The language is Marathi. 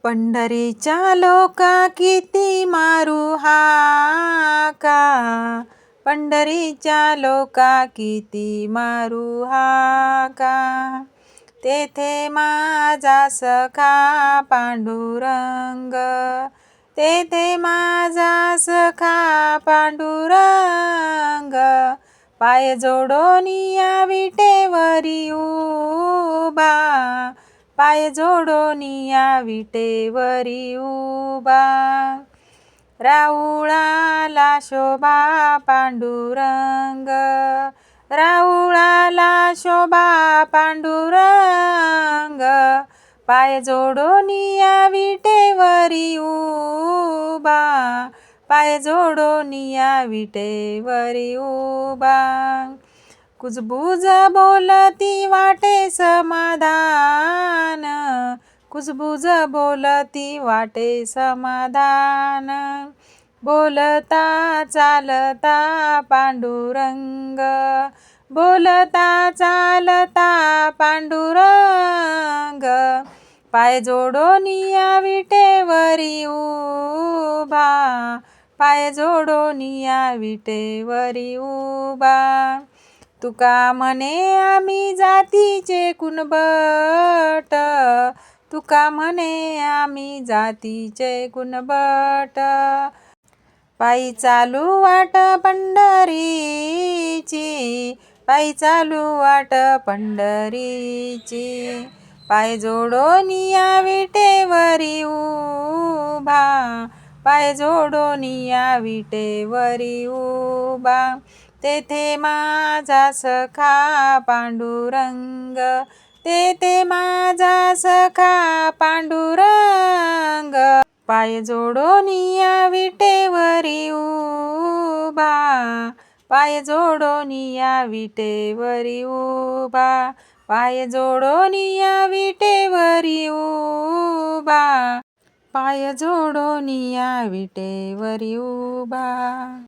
पंढरीच्या लोका किती मारू हाका, पंढरीच्या लोका किती मारू हाका. तेथे माझा सखा पांडुरंग, तेथे माझा सखा पांडुरंग. पाय जोडोनिया विटेवरी उभा, पाय जोडोनिया विटेवरी उभा. राऊळाला शोभा पांडुरंग, राऊळाला शोभा पांडुरंग. पाय जोडोनिया विटेवरी उभा, पाय जोडोनिया विटेवरी उभा. कुजबुज बोलती वाटे समाधान, कुजबुज बोलती वाटे समाधान. बोलता चालता पांडुरंग, बोलता चालता पांडुरंग. पाय जोडोनिया विटेवरी उभा, पाय जोडोनिया विटेवरी उभा. तुका म्हणे आम्ही जातीचे कुणबट, तुका म्हणे आम्ही जातीचे कुणबट. पायी चालू वाट पंढरीची, पायी चालू वाट पंढरीची. पाय जोडोनिया विटेवरी उभा, पाय जोडोनिया विटेवरी उभा. तेथे माझा सखा पांडुरंग, तेथे माझा सखा पांडुरंग. पाय जोडोनिया विटेवरी उभा, पाय जोडोनिया विटेवरी उभा. पाय जोडोनिया विटेवरी उभा, पाय जोडोनिया विटेवरी उभा.